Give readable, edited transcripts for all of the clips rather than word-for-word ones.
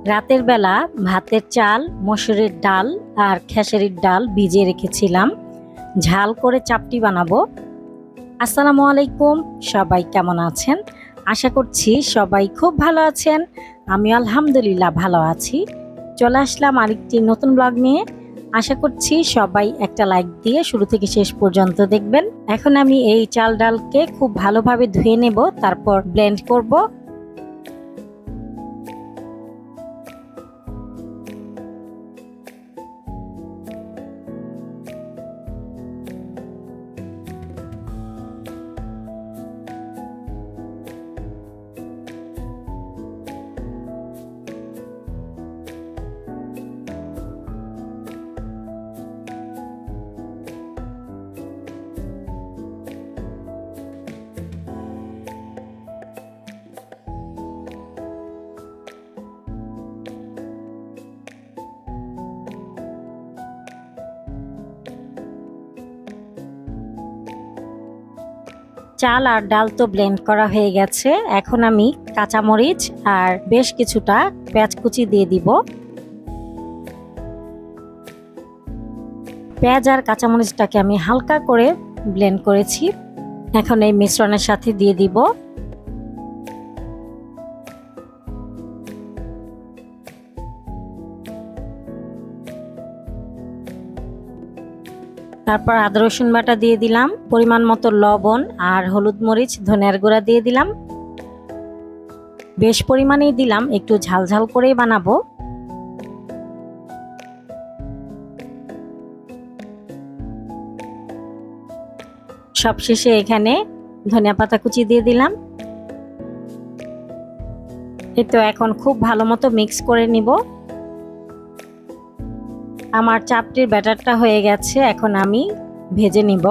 রাতের বেলা ভাতের চাল, মসুরের ডাল আর খেসারির ডাল ভিজিয়ে রেখেছিলাম, ঝাল করে চাপটি বানাবো। আসসালামু আলাইকুম, সবাই কেমন আছেন? আশা করছি সবাই খুব ভালো আছেন। আমি আলহামদুলিল্লাহ ভালো আছি। চলে আসলাম আরেকটি নতুন ব্লগ নিয়ে। আশা করছি সবাই একটা লাইক দিয়ে শুরু থেকে শেষ পর্যন্ত দেখবেন। এখন আমি এই চাল ডালকে খুব ভালোভাবে ধুয়ে নেব, তারপর ব্লেন্ড করব। চাল আর ডাল তো ব্লেন্ড করা হয়ে গেছে। এখন আমি কাঁচামরিচ আর বেশ কিছুটা পেঁয়াজ কুচি দিয়ে দিব। পেঁয়াজ আর কাঁচামরিচটাকে আমি হালকা করে ব্লেন্ড করেছি। এখন এই মিশ্রণের সাথে দিয়ে দিব তারপর আদা রসুন বাটা দিয়ে দিলাম, পরিমাণ মতো লবণ আর হলুদ মরিচ ধনিয়ার গুঁড়া দিয়ে দিলাম। বেশ পরিমাণেই দিলাম, একটু ঝাল ঝাল করেই বানাবো। সবশেষে এখানে ধনিয়া পাতা কুচি দিয়ে দিলাম। এই তো এখন খুব ভালো মতো মিক্স করে নিব। আমার চাপটির ব্যাটারটা হয়ে গেছে, এখন আমি ভেজে নিব।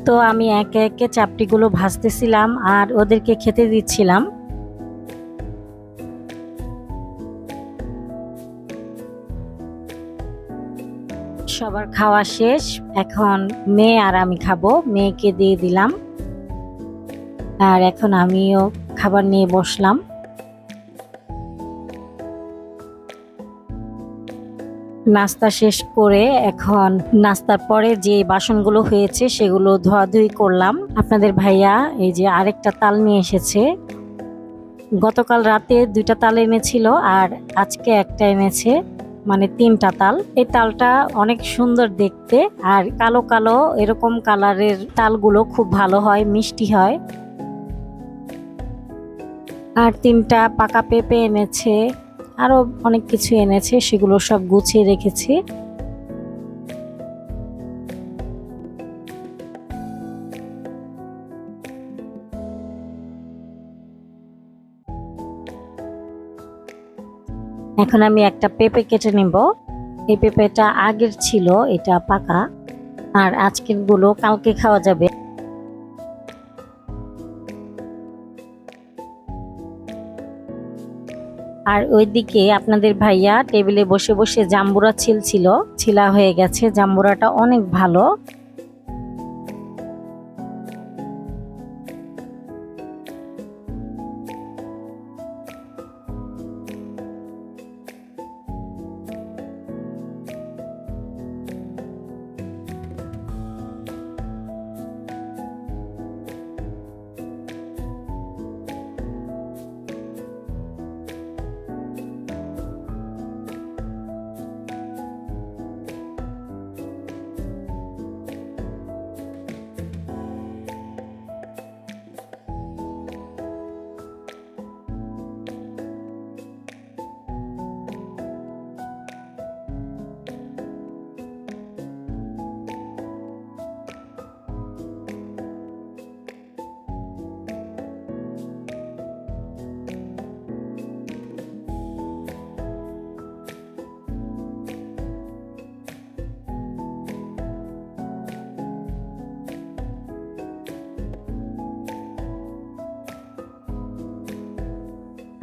তো আমি একে একে চাপটিগুলো ভাজতেছিলাম আর ওদেরকে খেতে দিচ্ছিলাম। সবার খাওয়া শেষ, এখন মেয়ে আর আমি খাবো। মেয়েকে দিয়ে দিলাম আর এখন আমিও খাবার নিয়ে বসলাম। নাস্তা শেষ করে এখন নাস্তার পরে যে বাসনগুলো হয়েছে সেগুলো ধোয়াধুয়ি করলাম। আপনাদের ভাইয়া এই যে আরেকটা তাল নিয়ে এসেছে। গতকাল রাতে 2টা তাল এনেছিল আর আজকে একটা এনেছে, মানে 3টা তাল। এই তালটা অনেক সুন্দর দেখতে, আর কালো কালো এরকম কালারের তালগুলো খুব ভালো হয়, মিষ্টি হয়। আর 3টা পাকা পেঁপে এনেছে, আরো অনেক কিছু এনেছে, সেগুলো সব গুছিয়ে রেখেছি। এখন আমি একটা পেঁপে কেটে নিব। এই পেঁপেটা আগের ছিল, এটা পাকা, আর আজকের গুলো কালকে খাওয়া যাবে। আর ওইদিকে আপনাদের ভাইয়া টেবিলে বসে বসে জাম্বুরা ছিলছিল, ছিলা হয়ে গেছে। জাম্বুরাটা অনেক ভালো।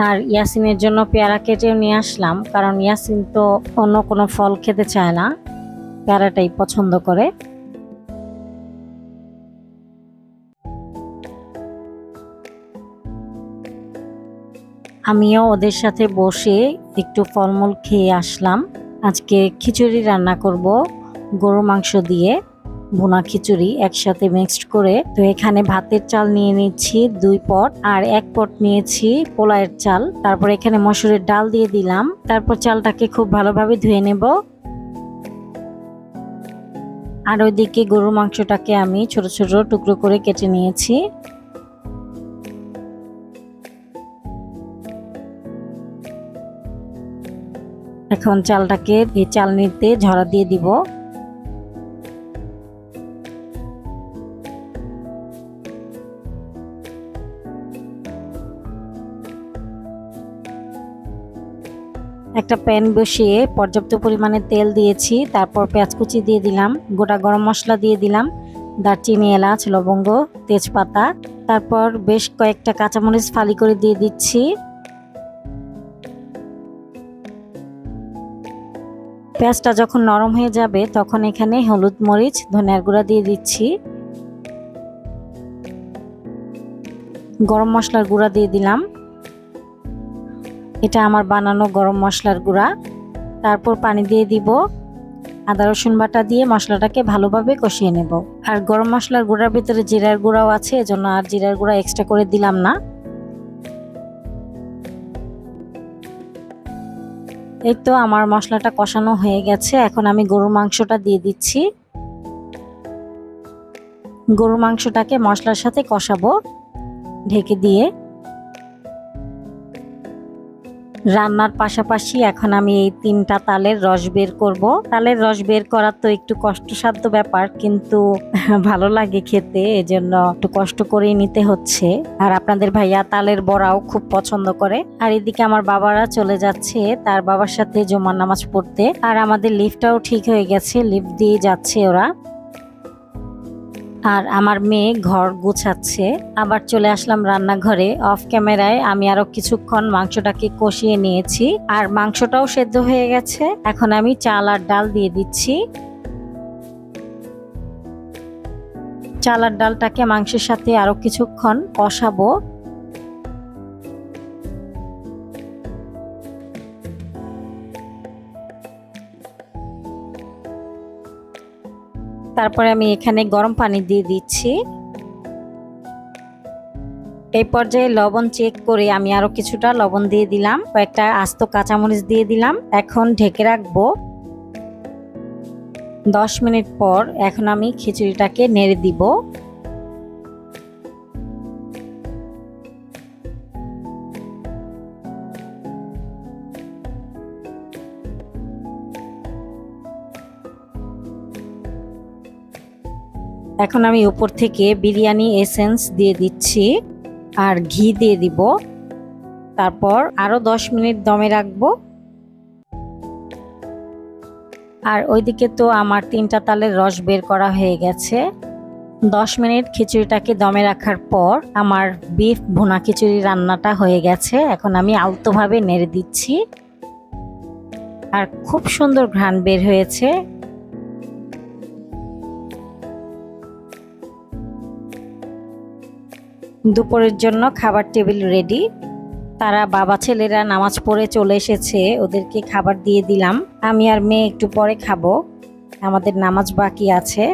আর ইয়াসিনের জন্য পেয়ারা কেটেও নিয়ে আসলাম, কারণ ইয়াসিন তো অন্য কোনো ফল খেতে চায় না, পেয়ারাটাই পছন্দ করে। আমিও ওদের সাথে বসে একটু ফলমূল খেয়ে আসলাম। আজকে খিচুড়ি রান্না করব গরুর মাংস দিয়ে, ভুনা খিচুড়ি একসাথে মিক্সড করে। তো এখানে ভাতের চাল নিয়ে নিচ্ছি 2 পট, আর 1 পট নিয়েছি পোলাওয়ের চাল। তারপর এখানে মসুরের ডাল দিয়ে দিলাম। তারপর চালটাকে খুব ভালোভাবে ধুয়ে নেব। আর ওইদিকে গরুর মাংসটাকে আমি ছোট ছোট টুকরো করে কেটে নিয়েছি। এখন চালটাকে এই চালনিতে ঝরা দিয়ে দিব। একটা প্যান বসিয়ে পর্যাপ্ত পরিমাণে তেল দিয়েছি। তারপর পেঁয়াজ কুচি দিয়ে দিলাম, গোটা গরম মশলা দিয়ে দিলাম, দারচিনি, এলাচ, লবঙ্গ, তেজপাতা। তারপর বেশ কয়েকটা কাঁচামরিচ ফালি করে দিয়ে দিচ্ছি। পেঁয়াজটা যখন নরম হয়ে যাবে তখন এখানে হলুদ, মরিচ, ধনিয়ার গুঁড়া দিয়ে দিচ্ছি। গরম মশলার গুঁড়া দিয়ে দিলাম, এটা আমার বানানো গরম মশলার গুঁড়া। তারপর পানি দিয়ে দিব। আদা রসুন বাটা দিয়ে মশলাটাকে ভালোভাবে কষিয়ে নেব। আর গরম মশলার গুঁড়ার ভিতরে জিরার গুঁড়াও আছে, এজন্য আর জিরার গুঁড়া এক্সট্রা করে দিলাম না। এই তো আমার মশলাটা কষানো হয়ে গেছে। এখন আমি গরুর মাংসটা দিয়ে দিচ্ছি। গরুর মাংসটাকে মশলার সাথে কষাবো ঢেকে দিয়ে। রান্নার পাশাপাশি এখন আমি এই 3টা তালের রস বের করব। তালের রস বের করা তো একটু কষ্টসাধ্য ব্যাপার, কিন্তু ভালো লাগে খেতে, এজন্য একটু কষ্ট করেই নিতে হচ্ছে। আর আপনাদের ভাইয়া তালের বড়াও খুব পছন্দ করে। আর এদিকে আমার বাবারা চলে যাচ্ছে তার বাবার সাথে জুমার নামাজ পড়তে। আর আমাদের লিফটটাও ঠিক হয়ে গেছে, লিফট দিয়ে যাচ্ছে ওরা। আর আমার মেয়ে ঘর গুছাচ্ছে। আবার চলে আসলাম রান্নাঘরে। অফ ক্যামেরায় আমি আরো কিছুক্ষণ মাংসটাকে কষিয়ে নিয়েছি, আর মাংসটাও সেদ্ধ হয়ে গেছে। এখন আমি চাল আর ডাল দিয়ে দিচ্ছি। চাল আর ডালটাকে মাংসের সাথে আরো কিছুক্ষণ কষাবো। তারপরে আমি এখানে গরম পানি দিয়ে দিচ্ছি। এই পর্যায়ে লবণ চেক করে আমি আরো কিছুটা লবণ দিয়ে দিলাম, কয়েকটা আস্ত কাঁচামরিচ দিয়ে দিলাম। এখন ঢেকে রাখবো 10 মিনিট পর। এখন আমি খিচুড়িটাকে নেড়ে দিব। এখন আমি উপর থেকে বিরিয়ানি এসেন্স দিয়ে দিচ্ছি আর ঘি দিয়ে দিব। তারপর আরো 10 মিনিট দমে রাখবো। আর ওইদিকে তো আমার 3টা তালের রস বের করা হয়ে গেছে। 10 মিনিট খিচুড়িটাকে দমে রাখার পর আমার বিফ ভুনা খিচুড়ি রান্নাটা হয়ে গেছে। এখন আমি আলতোভাবে নেড়ে দিচ্ছি, আর খুব সুন্দর ঘ্রাণ বের হয়েছে। দুপুরের জন্য খাবার টেবিল রেডি। তারা বাবা ছেলেরা নামাজ পড়ে চলে এসেছে, ওদেরকে খাবার দিয়ে দিলাম। আমি আর মেয়ে একটু পরে খাবো, আমাদের নামাজ বাকি আছে।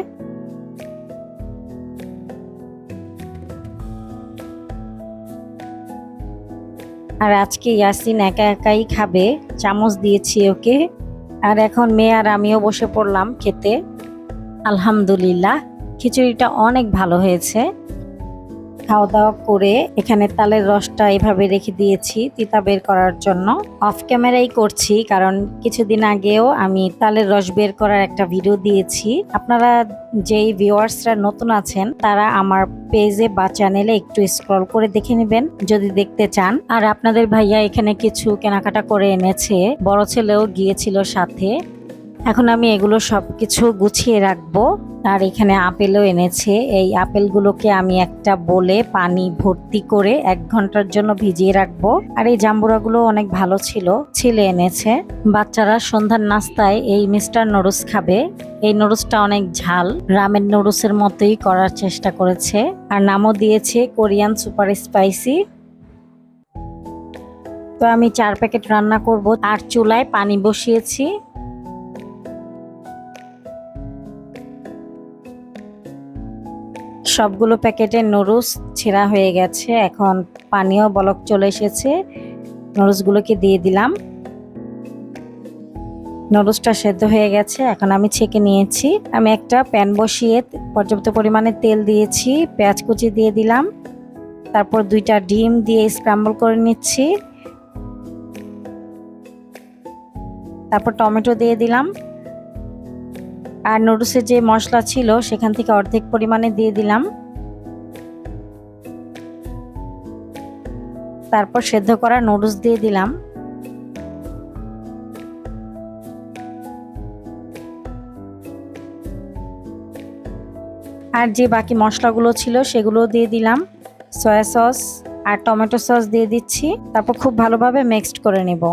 আর আজকে ইয়াসিন একা একাই খাবে, চামচ দিয়েছি ওকে। আর এখন মেয়ে আর আমিও বসে পড়লাম খেতে। আলহামদুলিল্লাহ, খিচুড়িটা অনেক ভালো হয়েছে। খাওয়া দাওয়া করে এখানে তালের রসটা এভাবে রেখে দিয়েছি তিতা বের করার জন্য। অফ ক্যামেরাই করছি, কারণ কিছুদিন আগেও আমি তালের রস বের করার একটা ভিডিও দিয়েছি। আপনারা যেই ভিউয়ার্সরা নতুন আছেন তারা আমার পেজে বা চ্যানেলে একটু স্ক্রল করে দেখে নেবেন যদি দেখতে চান। আর আপনাদের ভাইয়া এখানে কিছু কেনাকাটা করে এনেছে, বড় ছেলেও গিয়েছিল সাথে। এখন আমি এগুলো সবকিছু গুছিয়ে রাখবো। আর এখানে আপেলও এনেছে, এই আপেলগুলোকে আমি একটা বলে পানি ভর্তি করে 1 ঘন্টার জন্য ভিজিয়ে রাখবো। আর এই জাম্বুরাগুলো অনেক ভালো ছিল, ছেলে এনেছে। বাচ্চারা সন্ধ্যার নাস্তায় এই মিস্টার নুডলস খাবে। এই নুডলসটা অনেক ঝাল, রামেন নুডলসের মতোই করার চেষ্টা করেছে। আর নামও দিয়েছে কোরিয়ান সুপার স্পাইসি। তো আমি 4 প্যাকেট রান্না করব আর চুলায় পানি বসিয়েছি। সবগুলো প্যাকেটে নুডলস ছেঁড়া হয়ে গেছে, এখন পানিও বলক চলে এসেছে। নুডলসগুলোকে দিয়ে দিলাম। নুডলসটা সেদ্ধ হয়ে গেছে, এখন আমি ছেঁকে নিয়েছি। আমি একটা প্যান বসিয়ে পর্যাপ্ত পরিমাণে তেল দিয়েছি, পেঁয়াজ কুচি দিয়ে দিলাম, তারপর 2টা ডিম দিয়ে স্ক্র্যাম্বল করে নিচ্ছি, তারপর টমেটো দিয়ে দিলাম আর নুডলসের যে মশলা ছিল সেখান থেকে অর্ধেক পরিমাণে দিয়ে দিলাম। তারপর সেদ্ধ করা নুডলস দিয়ে দিলাম। আর যে বাকি মশলাগুলো ছিল সেগুলো দিয়ে দিলাম। সয়া সস আর টমেটো সস দিয়ে দিচ্ছি, তারপর খুব ভালোভাবে মিক্সড করে নেব।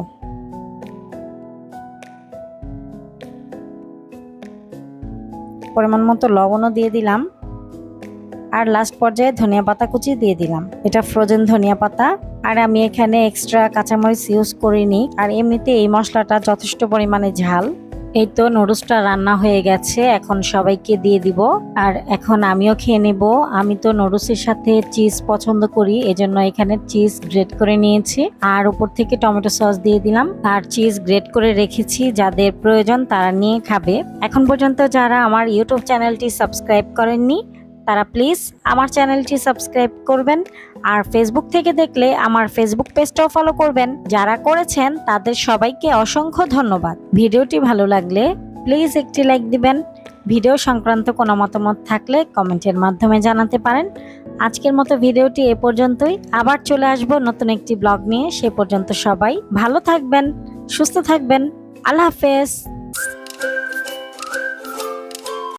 পরিমাণ মতো লবণও দিয়ে দিলাম আর লাস্ট পর্যায়ে ধনিয়া পাতা কুচি দিয়ে দিলাম। এটা ফ্রোজেন ধনিয়া পাতা, আর আমি এখানে এক্সট্রা কাঁচামরিচ ইউজ করিনি। আর এমনিতে এই মশলাটা যথেষ্ট পরিমাণে ঝাল। এই তো নুডলসটা রান্না হয়ে গেছে, এখন সবাইকে দিয়ে দিব আর এখন আমিও খেয়ে নেব। আমি তো নুডলসের সাথে চিজ পছন্দ করি, এজন্য এখানে চিজ গ্রেট করে নিয়েছি আর উপর থেকে টমেটো সস দিয়ে দিলাম আর চিজ গ্রেট করে রেখেছি। যাদের প্রয়োজন তারা নিয়ে খাবে। এখন পর্যন্ত যারা আমার ইউটিউব চ্যানেলটি সাবস্ক্রাইব করেননি তারা প্লিজ আমার চ্যানেলটি সাবস্ক্রাইব করবেন, আর ফেসবুক থেকে দেখলে আমার ফেসবুক পেজটাও ফলো করবেন। যারা করেছেন তাদের সবাইকে অসংখ্য ধন্যবাদ। ভিডিওটি ভালো লাগলে প্লিজ একটি লাইক দিবেন। ভিডিও সংক্রান্ত কোনো মতামত থাকলে কমেন্টের মাধ্যমে জানাতে পারেন। আজকের মতো ভিডিওটি এ পর্যন্তই, আবার চলে আসব নতুন একটি ব্লগ নিয়ে। সে পর্যন্ত সবাই ভালো থাকবেন, সুস্থ থাকবেন। আল্লাহ হাফেজ।